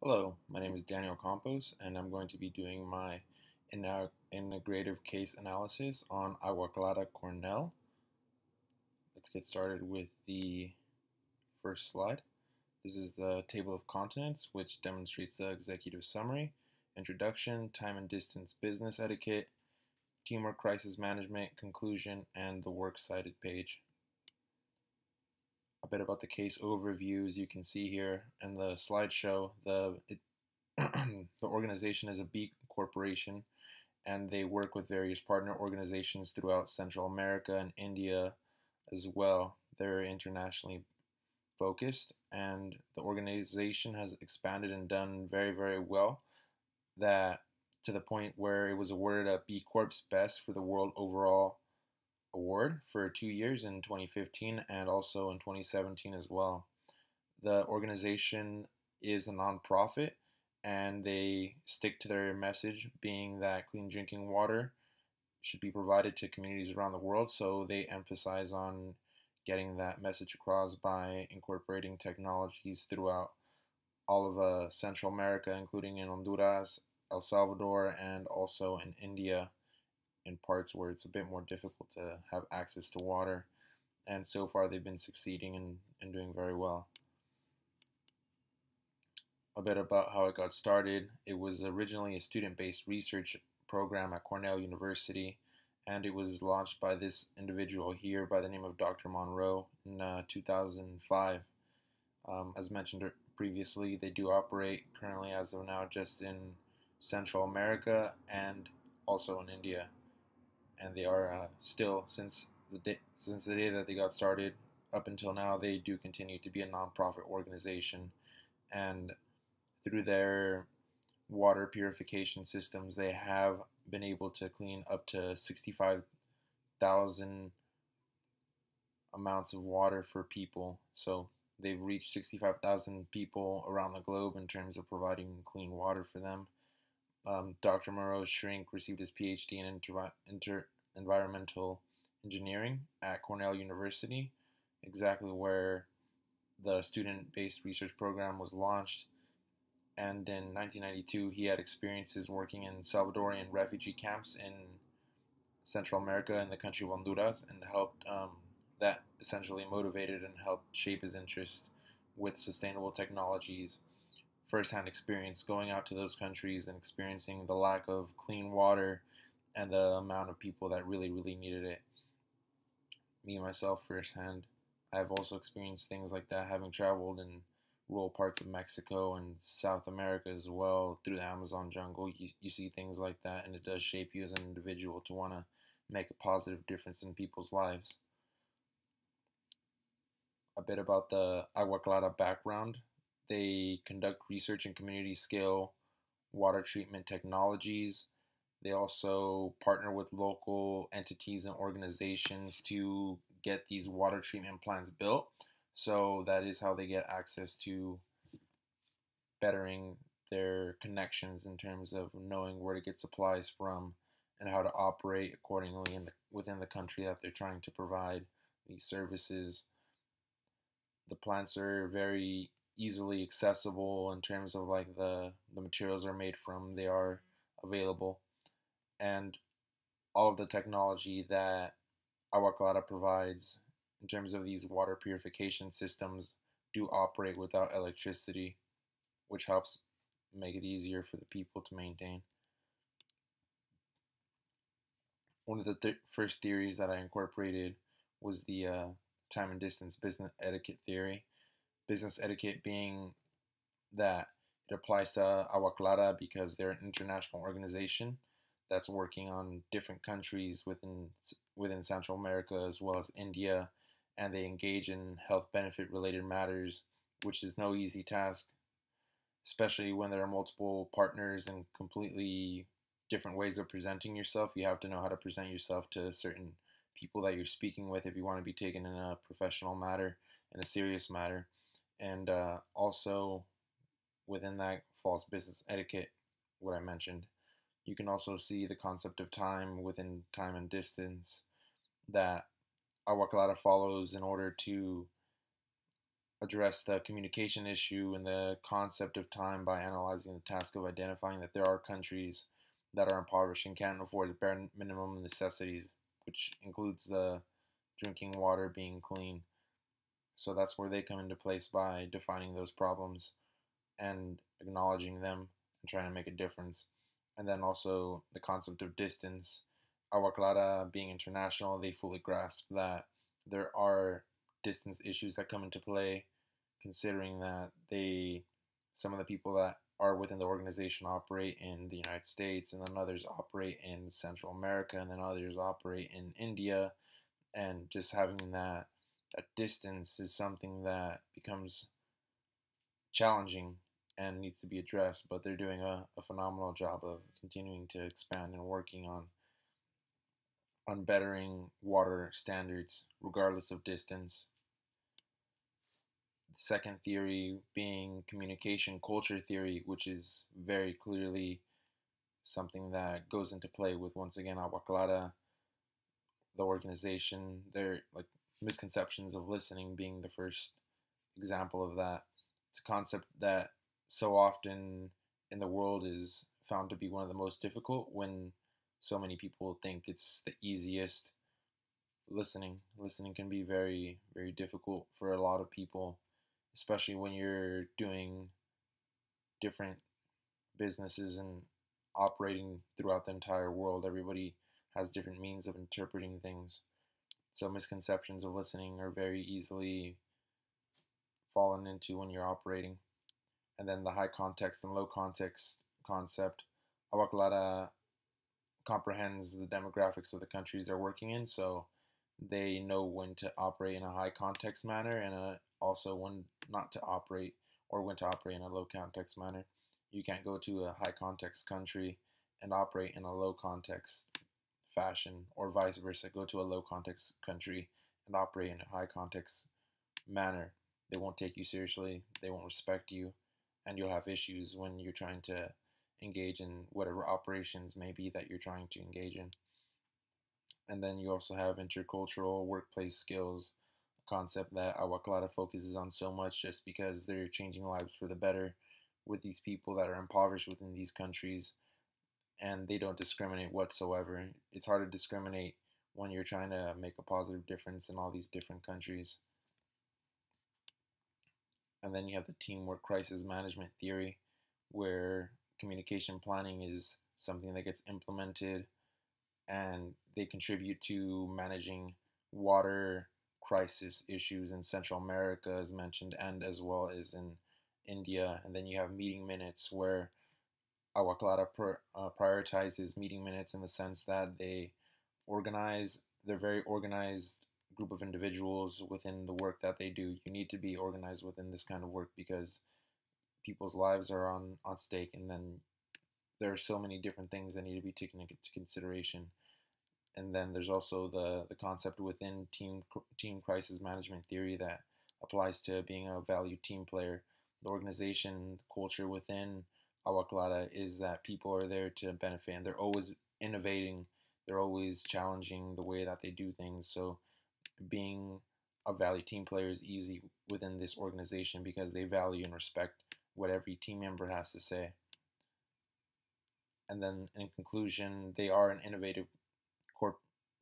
Hello, my name is Daniel Campos, and I'm going to be doing my integrative case analysis on Agua Clara Cornell. Let's get started with the first slide. This is the table of contents, which demonstrates the executive summary, introduction, time and distance business etiquette, teamwork crisis management, conclusion, and the works cited page. A bit about the case overview, as you can see here in the slideshow. The organization is a B corporation, and they work with various partner organizations throughout Central America and India as well. They're internationally focused, and the organization has expanded and done very, very well, that to the point where it was awarded a B Corp's Best for the World Overall Award for 2 years in 2015 and also in 2017 as well. The organization is a nonprofit, and they stick to their message being that clean drinking water should be provided to communities around the world. So they emphasize on getting that message across by incorporating technologies throughout all of Central America, including in Honduras, El Salvador, and also in India, in parts where it's a bit more difficult to have access to water. And so far, they've been succeeding and doing very well. A bit about how it got started. It was originally a student-based research program at Cornell University, and it was launched by this individual here by the name of Dr. Monroe in 2005. As mentioned previously, they do operate currently as of now just in Central America and also in India, and they are still, since the day that they got started up until now, they do continue to be a nonprofit organization. And through their water purification systems, they have been able to clean up to 65,000 amounts of water for people. So they've reached 65,000 people around the globe in terms of providing clean water for them. Dr. Moreau's shrink received his PhD in environmental engineering at Cornell University, exactly where the student-based research program was launched. And in 1992, he had experiences working in Salvadorian refugee camps in Central America in the country of Honduras, and helped that essentially motivated and helped shape his interest with sustainable technologies. First-hand experience going out to those countries and experiencing the lack of clean water and the amount of people that really, really needed it. Me myself, firsthand, I've also experienced things like that, having traveled in rural parts of Mexico and South America as well, through the Amazon jungle. You see things like that, and it does shape you as an individual to want to make a positive difference in people's lives. A bit about the Agua Clara background. They conduct research in community scale water treatment technologies. They also partner with local entities and organizations to get these water treatment plants built. So that is how they get access to bettering their connections in terms of knowing where to get supplies from and how to operate accordingly within the country that they're trying to provide these services. The plants are very easily accessible in terms of like the materials are made from. They are available, and all of the technology that Agua Clara provides in terms of these water purification systems do operate without electricity, which helps make it easier for the people to maintain. One of the first theories that I incorporated was the time and distance business etiquette theory. Business etiquette being that it applies to Agua Clara because they're an international organization that's working on different countries within Central America as well as India, and they engage in health benefit related matters, which is no easy task, especially when there are multiple partners and completely different ways of presenting yourself. You have to know how to present yourself to certain people that you're speaking with if you want to be taken in a professional matter, in a serious matter. And also within that falls business etiquette, what I mentioned. You can also see the concept of time within time and distance that Agua Clara follows in order to address the communication issue and the concept of time by analyzing the task of identifying that there are countries that are impoverished and can't afford the bare minimum necessities, which includes the drinking water being clean. So that's where they come into place by defining those problems and acknowledging them and trying to make a difference. And then also the concept of distance. Agua Clara being international, they fully grasp that there are distance issues that come into play, considering that some of the people that are within the organization operate in the United States, and then others operate in Central America, and then others operate in India, and just having that distance is something that becomes challenging and needs to be addressed, but they're doing a phenomenal job of continuing to expand and working on bettering water standards regardless of distance. The second theory being communication culture theory, which is very clearly something that goes into play with, once again, Agua Clara, the organization, their like misconceptions of listening being the first example of that. It's a concept that so often in the world is found to be one of the most difficult when so many people think it's the easiest. Listening can be very, very difficult for a lot of people, especially when you're doing different businesses and operating throughout the entire world. Everybody has different means of interpreting things. So misconceptions of listening are very easily fallen into when you're operating. And then the high context and low context concept. Agua Clara comprehends the demographics of the countries they're working in, so they know when to operate in a high context manner and also when not to operate, or when to operate in a low context manner. You can't go to a high context country and operate in a low context fashion, or vice versa, go to a low context country and operate in a high context manner. They won't take you seriously, they won't respect you, and you'll have issues when you're trying to engage in whatever operations may be that you're trying to engage in. And then you also have intercultural workplace skills, a concept that Agua Clara focuses on so much just because they're changing lives for the better with these people that are impoverished within these countries, and they don't discriminate whatsoever. It's hard to discriminate when you're trying to make a positive difference in all these different countries. And then you have the teamwork crisis management theory, where communication planning is something that gets implemented and they contribute to managing water crisis issues in Central America, as mentioned, and as well as in India. And then you have meeting minutes, where Agua Clara prioritizes meeting minutes in the sense that they're very organized group of individuals within the work that they do. You need to be organized within this kind of work because people's lives are on stake, and then there are so many different things that need to be taken into consideration. And then there's also the concept within team crisis management theory that applies to being a valued team player. The organization culture within Agua Clara is that people are there to benefit, and they're always innovating, they're always challenging the way that they do things. So being a valued team player is easy within this organization because they value and respect what every team member has to say. And then in conclusion, they are an innovative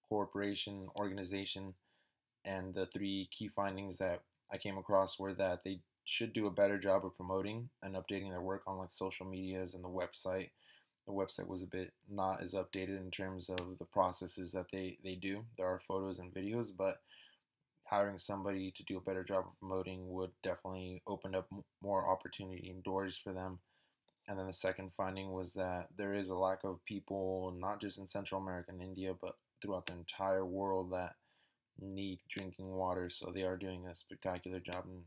corporation organization, and the three key findings that I came across were that they should do a better job of promoting and updating their work on like social medias and the website. The website was a bit not as updated in terms of the processes that they do. There are photos and videos, but hiring somebody to do a better job of promoting would definitely open up more opportunity and doors for them. And then the second finding was that there is a lack of people, not just in Central America and India, but throughout the entire world, that need drinking water. So they are doing a spectacular job in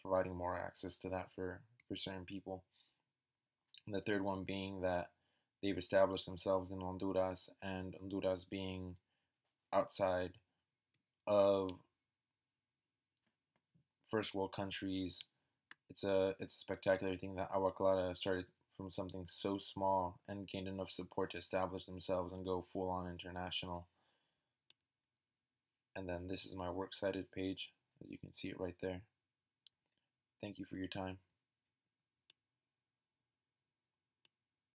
providing more access to that for certain people. And the third one being that they've established themselves in Honduras, and Honduras being outside of first world countries, it's a spectacular thing that Agua Clara started from something so small and gained enough support to establish themselves and go full on international. And then this is my works cited page, as you can see it right there. Thank you for your time.